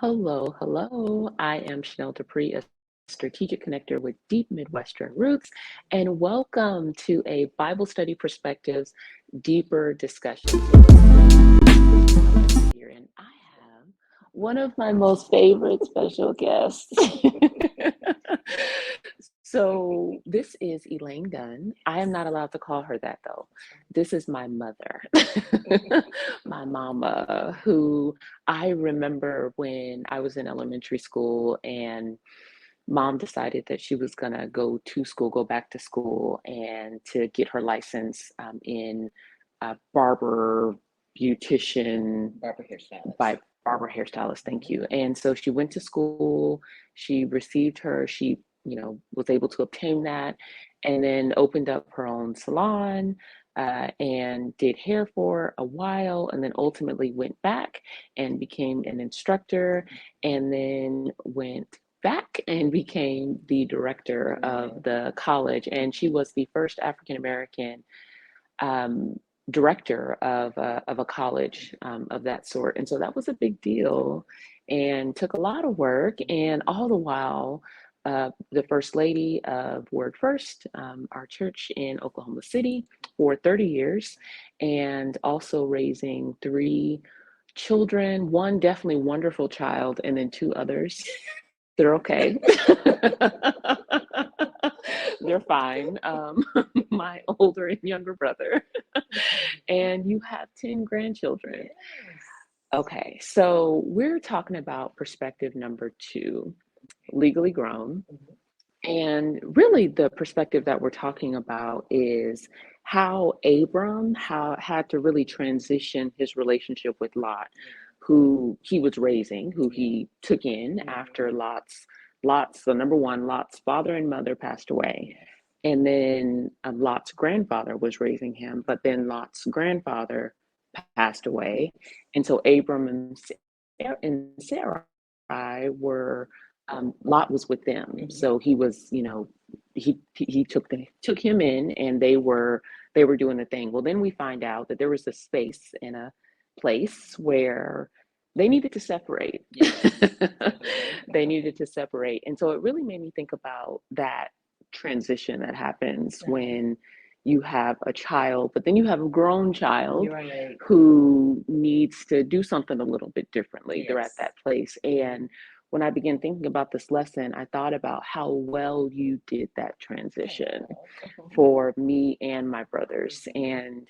Hello, hello. I am Shanelle Dupree, a strategic connector with deep Midwestern roots, and welcome to a Bible Study Perspectives Deeper Discussion. So this is here, and I have one of my most favorite special guests. So this is Elaine Gunn. I am not allowed to call her that though. This is my mother, my mama, who I remember when I was in elementary school and mom decided that she was gonna go to school, go back to school, and to get her license in barber, beautician, Barber hairstylist. by barber hairstylist. Thank you. And so she went to school. She received her. She was able to obtain that, and then opened up her own salon. And did hair for a while, and then ultimately went back and became an instructor, and then went back and became the director of the college. And she was the first African American um, director of a college of that sort. And so that was a big deal and took a lot of work. And all the while, the first lady of Word First, our church in Oklahoma City, for 30 years, and also raising three children, one definitely wonderful child, and then two others. They're okay. They're fine. My older and younger brother. And you have 10 grandchildren. Okay, so we're talking about perspective number two, legally grown. And really, the perspective that we're talking about is how Abram had to really transition his relationship with Lot, who he was raising, who he took in after so number one, Lot's father and mother passed away. And then Lot's grandfather was raising him, but then Lot's grandfather passed away. And so Abram and Sarai were Lot was with them, so he was, he took him in, and they were doing the thing. Well, then we find out that there was a space in a place where they needed to separate. Yes. They needed to separate, and so it really made me think about that transition that happens when you have a child, but then you have a grown child who needs to do something a little bit differently. Yes. They're at that place, and when I began thinking about this lesson, I thought about how well you did that transition for me and my brothers. And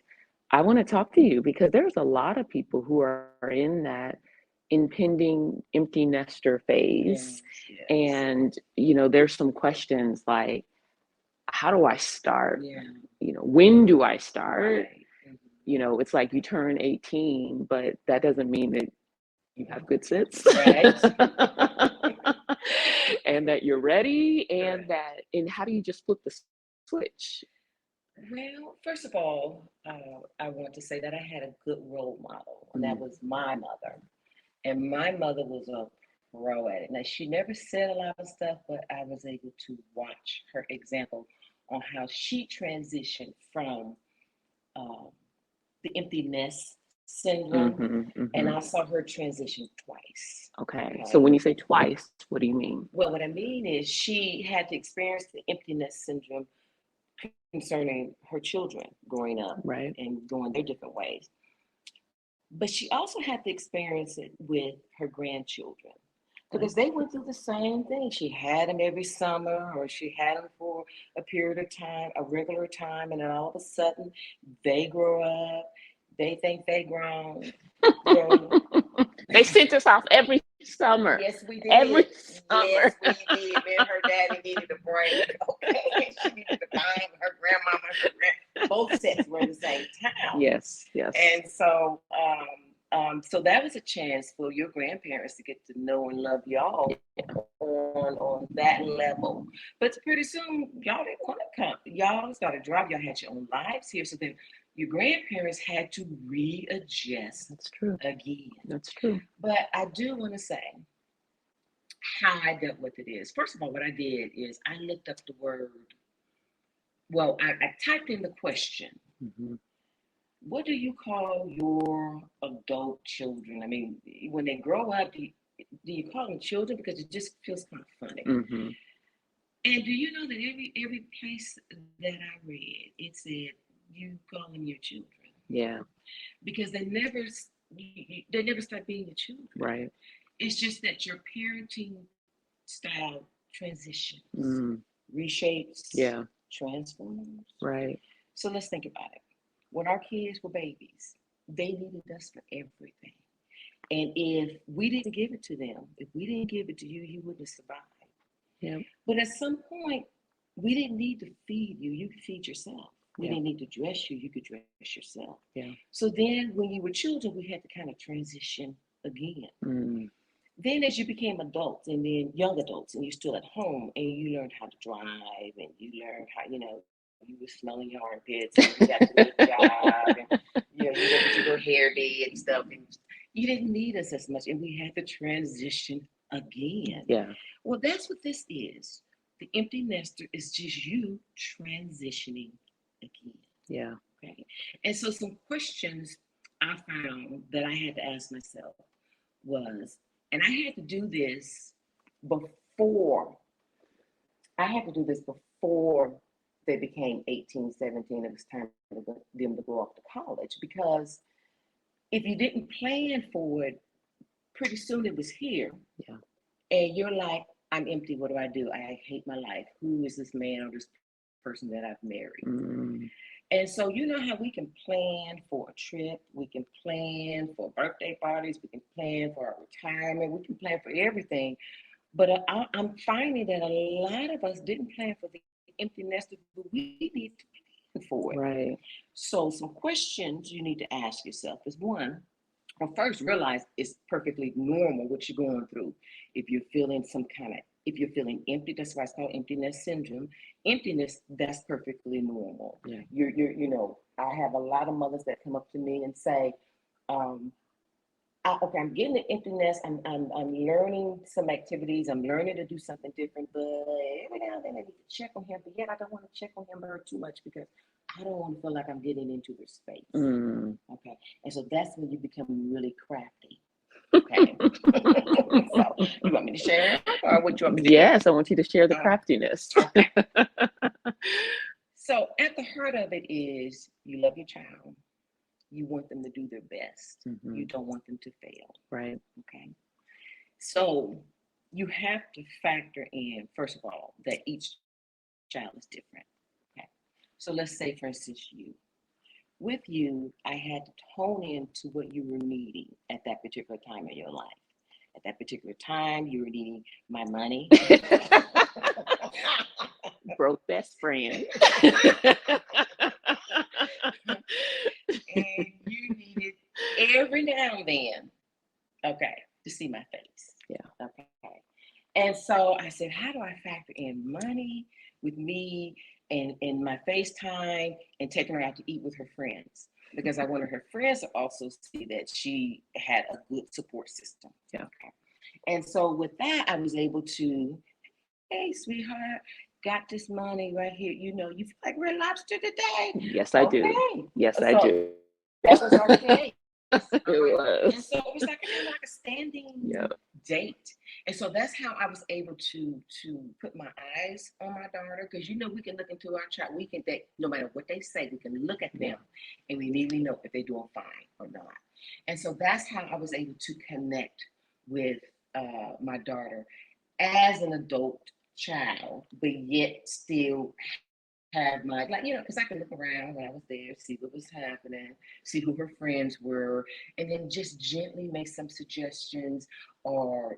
I want to talk to you because there's a lot of people who are in that impending empty nester phase. Yes, yes. And, there's some questions like, how do I start? Yeah. When do I start? Right. It's like you turn 18, but that doesn't mean that you have good sense. Right. And that you're ready, and and how do you just flip the switch? Well, first of all, I want to say that I had a good role model, and that was my mother. And my mother was a pro at it. Now, she never said a lot of stuff, but I was able to watch her example on how she transitioned from um, the empty nest syndrome, and I saw her transition twice. Okay. So when you say twice, what do you mean? Well, what I mean is she had to experience the emptiness syndrome concerning her children growing up, right, and going their different ways. But she also had to experience it with her grandchildren because they went through the same thing. She had them every summer, or she had them for a period of time, a regular time, and then all of a sudden they grow up. They think they grown. They sent us off every summer. Yes, we did. Every summer. Yes, we did. Me and her daddy needed a break. Okay, she needed to find her grandmama. Both sets were in the same town. Yes, yes. And so, so that was a chance for your grandparents to get to know and love y'all on that level. But pretty soon, y'all didn't want to come. Y'all started driving. Y'all had your own lives here. So then your grandparents had to readjust. That's true. Again. That's true. But I do want to say how I dealt with it is. First of all, what I did is I looked up the word. Well, I typed in the question. What do you call your adult children? I mean, when they grow up, do you call them children? Because it just feels kind of funny. Mm-hmm. And do you know that every place that I read, it said you call them your children Yeah. because they never stop being your children. Right. It's just that your parenting style transitions, Mm. reshapes, Yeah. transforms. Right. So let's think about it. When our kids were babies, they needed us for everything. And if we didn't give it to them, if we didn't give it to you, you wouldn't have survived. Yeah. But at some point, we didn't need to feed you. You could feed yourself. We Yeah. didn't need to dress you. You could dress yourself. Yeah. So then when you were children, we had to kind of transition again. Mm. Then as you became adults and then young adults and you're still at home and you learned how to drive and you learned how, you were smelling your armpits and you got to a job and you went to your hair day and stuff and you didn't need us as much and we had to transition again. Yeah. Well, that's what this is. The empty nester is just you transitioning again. Yeah. Okay. And so some questions I found that I had to ask myself was, and I had to do this before, I had to do this before they became 18, 17. It was time for them to go off to college because if you didn't plan for it, pretty soon it was here. Yeah. And you're like, I'm empty. What do? I hate my life. Who is this man or this person that I've married? Mm. And so, you know how we can plan for a trip, we can plan for birthday parties, we can plan for our retirement, we can plan for everything. But I'm finding that a lot of us didn't plan for the empty nester, but we need to plan for it. Right. So, some questions you need to ask yourself is one, well, first realize it's perfectly normal what you're going through. If you're feeling if you're feeling empty, that's why it's called emptiness syndrome. Emptiness, that's perfectly normal. Yeah. I have a lot of mothers that come up to me and say, um, okay, I'm getting the emptiness. I'm learning some activities. I'm learning to do something different, but every now and then I need to check on him. But yet I don't want to check on him or her too much because I don't want to feel like I'm getting into their space. Mm. Okay, and so that's when you become really crafty. Okay, so you want me to share or what you want me to hear? Yes, I want you to share the craftiness. Okay. So at the heart of it is you love your child. You want them to do their best. Mm-hmm. You don't want them to fail. Right. Okay. So you have to factor in, first of all, that each child is different. Okay. So let's say, for instance, with you, I had to hone in to what you were needing at that particular time in your life. At that particular time, you were needing my money. Broke best friend. And you needed every now and then, okay, to see my face. Yeah. Okay. And so I said, how do I factor in money with me and my FaceTime and taking her out to eat with her friends? Because I wanted her friends to also see that she had a good support system. Yeah. Okay. And so with that, I was able to, hey, sweetheart, got this money right here. You feel like Red Lobster today? Yes, I do. Okay. Yes, So I do. that was our case. It was. And so it was like kind of like a standing date. And so that's how I was able to put my eyes on my daughter, because we can look into our child. No matter what they say, we can look at them and we immediately know if they're doing fine or not. And so that's how I was able to connect with my daughter as an adult child, but yet still have because I could look around when I was there, see what was happening, see who her friends were, and then just gently make some suggestions or,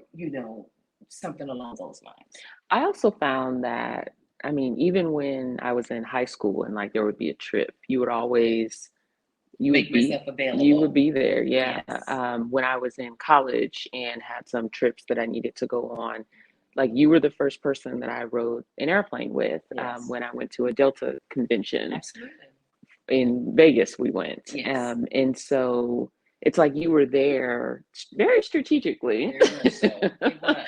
something along those lines. I also found that, I mean, even when I was in high school and like there would be a trip, you would always Make myself available. You would be there. Yeah. Yes. When I was in college and had some trips that I needed to go on, like you were the first person that I rode an airplane with. Yes. When I went to a Delta convention. Absolutely. In Vegas, we went. Yes. And so it's like you were there very strategically. Very much so. It was.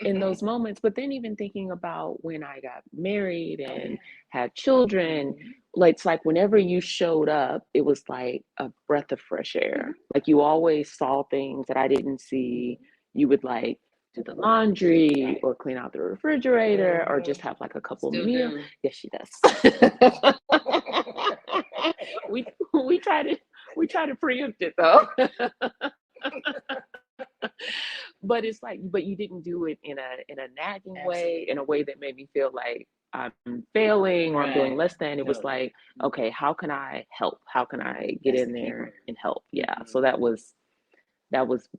In those moments. But then even thinking about when I got married and had children, it's like whenever you showed up, it was like a breath of fresh air. Like you always saw things that I didn't see. You would like do the laundry or clean out the refrigerator or just have like a couple Still meals. do. Yes, she does. we try to preempt it though. But it's like, but you didn't do it in a nagging way, in a way that made me feel like I'm failing or I'm doing less than. It was like, okay, how can I help? How can I get in there and help? Yeah. So that was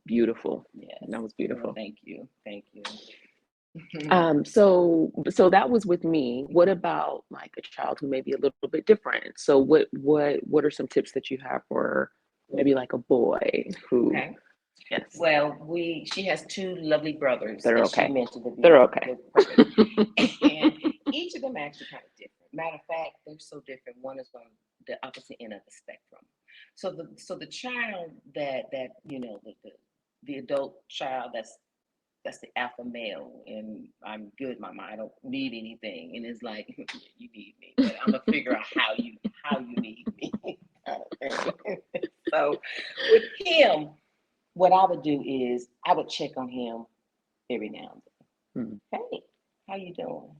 beautiful. Yes. That was beautiful. Well, thank you. So that was with me. What about like a child who may be a little bit different? So what are some tips that you have for maybe like a boy who? Okay. Yes. Well, she has two lovely brothers that are that okay. she mentioned. They're okay. And each of them are actually kind of different. Matter of fact, they're so different. One is on the opposite end of the spectrum. So the child that the adult child that's the alpha male, and I'm good, mama. I don't need anything, and it's like you need me, but I'm gonna figure out how you need me. So with him, what I would do is I would check on him every now and then. Hey, how you doing?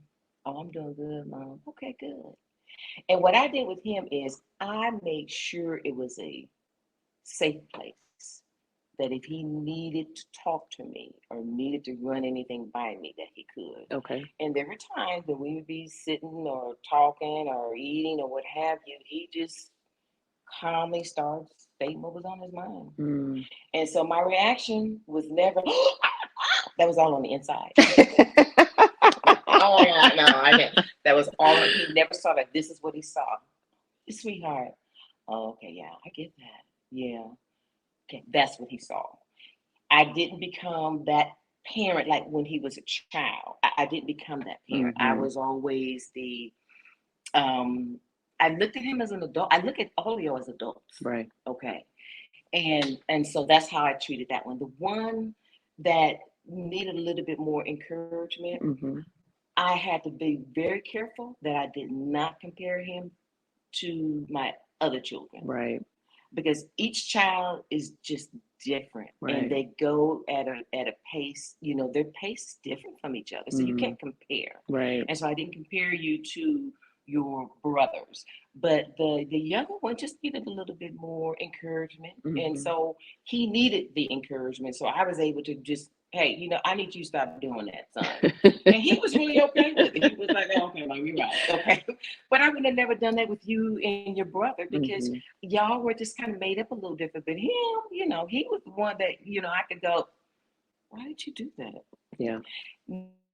Oh, I'm doing good, Mom. Okay, good. And what I did with him is I made sure it was a safe place. That if he needed to talk to me or needed to run anything by me, that he could. Okay. And there were times that we would be sitting or talking or eating or what have you. He just calmly starts stating what was on his mind. And so my reaction was never, that was all on the inside. That was all. He never saw that. This is what he saw. Sweetheart. Oh, okay, yeah, I get that. Yeah. Okay, that's what he saw. I didn't become that parent like when he was a child. I didn't become that parent. I was always I looked at him as an adult. I look at all of you as adults. Right. Okay. And so that's how I treated that one. The one that needed a little bit more encouragement, I had to be very careful that I did not compare him to my other children. Right. Because each child is just different, and they go at a pace. Their pace is different from each other, so you can't compare. Right. And so I didn't compare you to your brothers, but the younger one just needed a little bit more encouragement, and so he needed the encouragement. So I was able to just, hey, I need you to stop doing that, son. And he was really okay with it. He was like, oh, okay, Mom, you're right. Okay. But I would have never done that with you and your brother because y'all were just kind of made up a little different. But him, he was the one that, I could go, why did you do that? Yeah.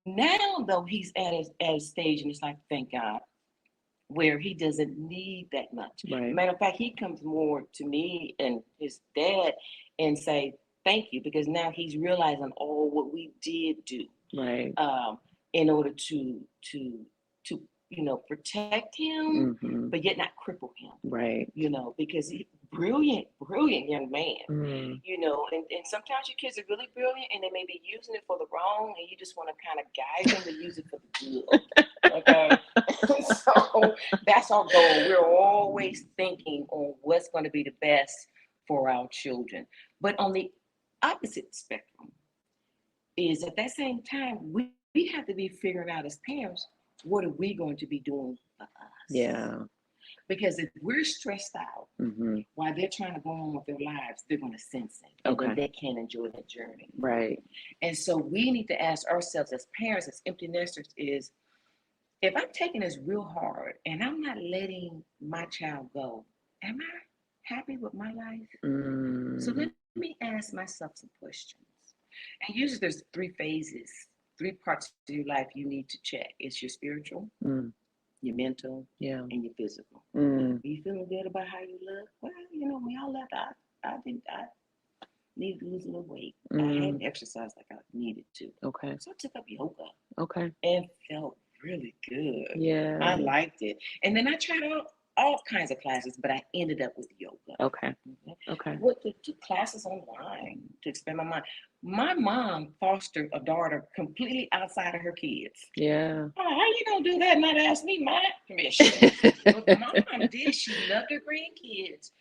Now, though, he's at a stage, and it's like, thank God, where he doesn't need that much. Right. Matter of fact, he comes more to me and his dad and say, thank you, because now he's realizing all what we did do. Right. In order to protect him, but yet not cripple him. Right. Because he's brilliant young man. And sometimes your kids are really brilliant and they may be using it for the wrong, and you just want to kind of guide them to use it for the good. Okay. So that's our goal. We're always thinking on what's going to be the best for our children. But on the opposite spectrum is at that same time, we have to be figuring out as parents, what are we going to be doing for us? Yeah. Because if we're stressed out while they're trying to go on with their lives, they're going to sense it. And then they can't enjoy that journey. Right. And so we need to ask ourselves as parents, as empty nesters, is if I'm taking this real hard and I'm not letting my child go, am I happy with my life? So let me ask myself some questions. And usually there's 3 phases, 3 parts of your life you need to check. It's your spiritual, your mental, and your physical. Are you feeling good about how you look? Well, when y'all left, I needed to lose a little weight. I hadn't exercised like I needed to. Okay. So I took up yoga. Okay. And felt really good. Yeah. I liked it. And then I tried out all kinds of classes, but I ended up with yoga. Okay. Okay. Took classes online to expand my mind. My mom fostered a daughter completely outside of her kids. Yeah. Oh, how you gonna do that and not ask me my permission? But my mom did. She loved her grandkids,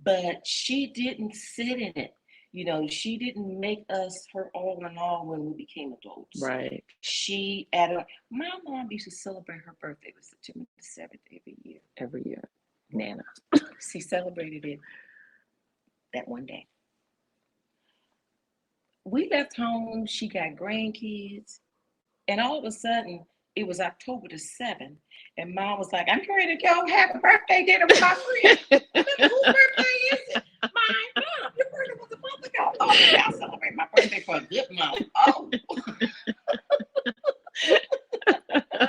but she didn't sit in it. She didn't make us her all in all when we became adults. Right. She added, my mom used to celebrate her birthday was September the 7th every year. Every year. Nana. She celebrated it that one day. We left home, she got grandkids, and all of a sudden, it was October the 7th, and Mom was like, I'm ready to go have a birthday dinner with my friend. Whose birthday is it? Mine. Mom, your birthday was a month ago. Oh, yeah, I'll celebrate my birthday for a good month. Oh. And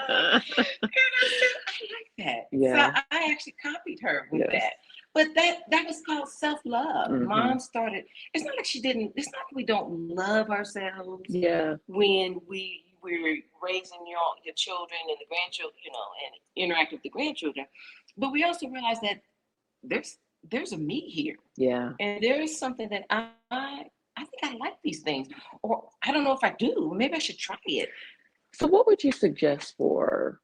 I said, I like that. Yeah. So I actually copied her with Yes. that. But that was called self-love. Mhm. Mom started, it's not that we don't love ourselves Yeah. when we were raising your children and the grandchildren, and interact with the grandchildren. But we also realize that there's a me here. Yeah. And there is something that I think I like these things. Or I don't know if I do. Maybe I should try it. So what would you suggest for,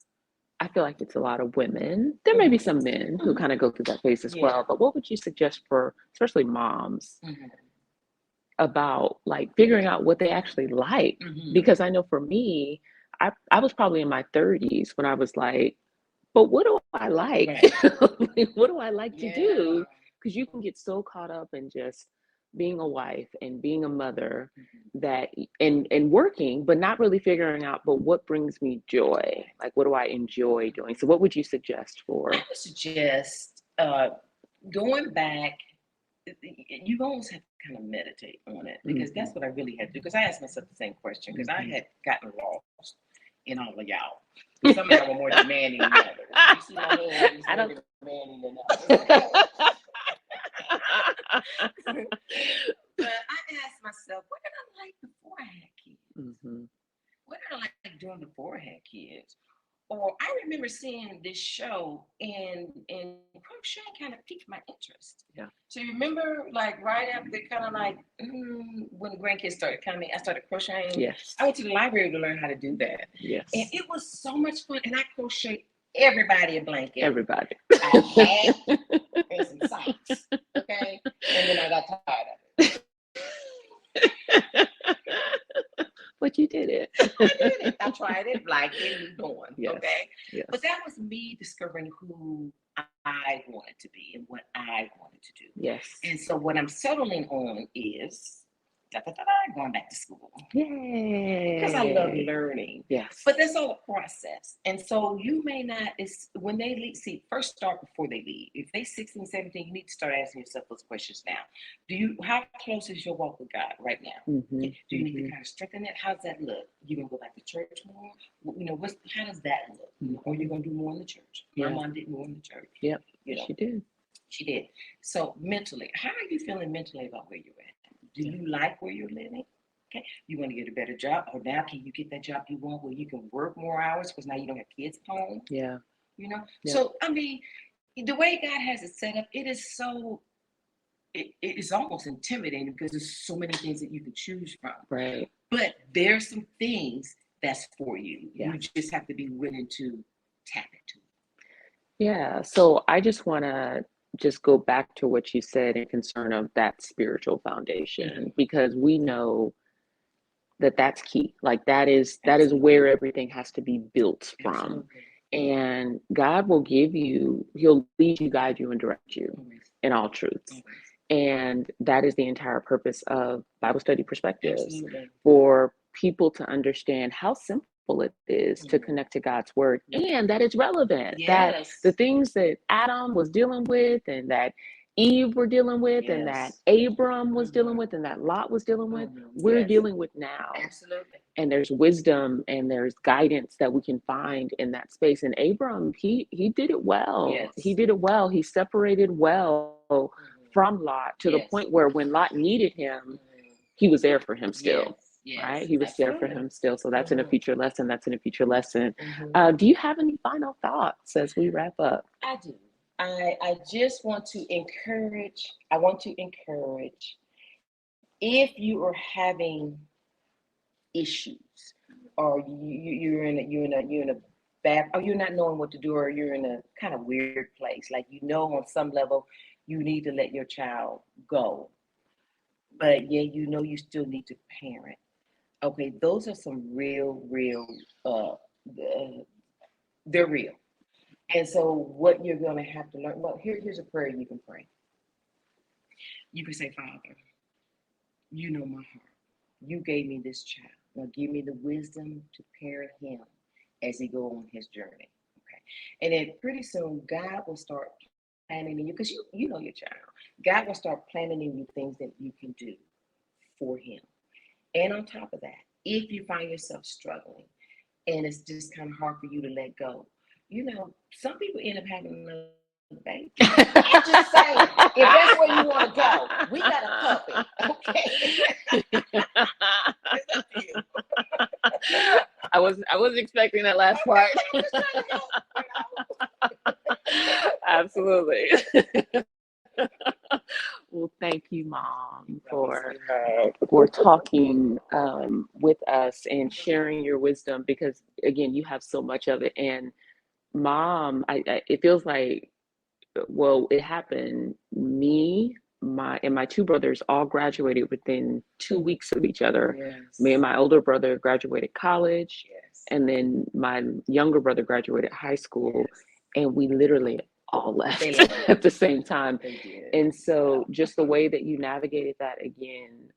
I feel like it's a lot of women. There may be some men who kind of go through that phase as well, but what would you suggest for especially moms about like figuring out what they actually like? Because I know for me, I was probably in my 30s when I was like, but what do I like? Like, what do I like to do? Because you can get so caught up in just being a wife and being a mother that and working, but not really figuring out, but what brings me joy? Like, what do I enjoy doing? So what would you suggest for? I would suggest going back. You almost have to kind of meditate on it, because that's what I really had to do. Because I asked myself the same question, because I had gotten lost in all of y'all. Some of y'all were more demanding than others. You see my hand, I don't demanding than others. But I asked myself, what did I like before I had kids? What did I like doing before I had kids? Or I remember seeing this show and crochet kind of piqued my interest. Yeah. So you remember, like right after kind of like when the grandkids started coming, I started crocheting. Yes. I went to the library to learn how to do that. Yes. And it was so much fun. And I crocheted everybody a blanket. Everybody. A hat and some socks. Okay. And then I got tired of it. But you did it. I did it. I tried it, like it doing. Yes. Okay. Yes. But that was me discovering who I wanted to be and what I wanted to do. Yes. And so what I'm settling on is going back to school. Yay. Because I love learning. Yes. But that's all a process. And so you may not, it's when they leave, first start before they leave. If they 16, 17, you need to start asking yourself those questions now. How close is your walk with God right now? Do you need to kind of strengthen it? How's that look? You gonna go back to church more? How does that look? Or you gonna do more in the church? My mom did more in the church. Yep. She did. She did. So mentally, how are you feeling mentally about where you're at? Do you like where you're living? Okay. You want to get a better job, or now can you get that job you want where you can work more hours because now you don't have kids home? Yeah. So I mean, the way God has it set up, it is so. It is almost intimidating because there's so many things that you can choose from. Right. But there's some things that's for you. Yeah. You just have to be willing to tap into it. Yeah. So I just want to just go back to what you said in concern of that spiritual foundation, because we know that that's key. Like that is where everything has to be built from. And God will he'll lead you, guide you, and direct you in all truths. And that is the entire purpose of Bible study perspectives, for people to understand how simple it is to connect to God's word, and that it's relevant. That the things that Adam was dealing with, and that Eve were dealing with, and that Abram was dealing with, and that Lot was dealing with, we're dealing with now. Absolutely. And there's wisdom and there's guidance that we can find in that space. And Abram, he did it well. Yes. He did it well. He separated well from Lot to the point where when Lot needed him, he was there for him still. Yes, right? He was there for him still. So that's in a future lesson. That's in a future lesson. Do you have any final thoughts as we wrap up? I do. I just want to encourage, if you are having issues, or you're in a bad, or you're not knowing what to do, or you're in a kind of weird place, like on some level you need to let your child go. but yeah, you know you still need to parent. Okay, those are some real, uh, uh they're real. And so what you're gonna have to learn, well, here's a prayer you can pray. You can say, Father, you know my heart. You gave me this child. Now give me the wisdom to parent him as he go on his journey. Okay. And then pretty soon God will start planning in you, because you know your child. God will start planning in you things that you can do for him. And on top of that, if you find yourself struggling and it's just kind of hard for you to let go, you know, some people end up having another baby. I'm just saying, if that's where you want to go, we got a puppy. Okay. It's up to you. I wasn't expecting that last part. I'm just trying to help, Absolutely. Well, thank you, Mom, for talking with us and sharing your wisdom, because again, you have so much of it. And Mom, it feels like, well, it happened. Me, my two brothers all graduated within 2 weeks of each other. Yes. Me and my older brother graduated college, Yes. and then my younger brother graduated high school, Yes. and we literally all left They left. at the same time. They did. And so just the way that you navigated that again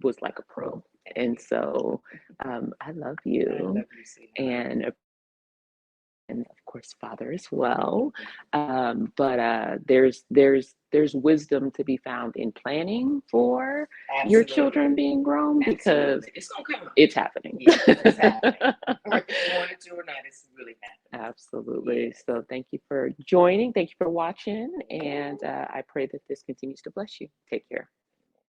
was like a pro. And so I love I you. love you, sweetheart. And of course Father as well. But there's wisdom to be found in planning for your Absolutely. children being grown, because Absolutely. It's gonna come. it's happening. Yes, it's happening. Whether you want it to or not, it's really happening. Absolutely. Yes. So thank you for joining. Thank you for watching. And I pray that this continues to bless you. Take care.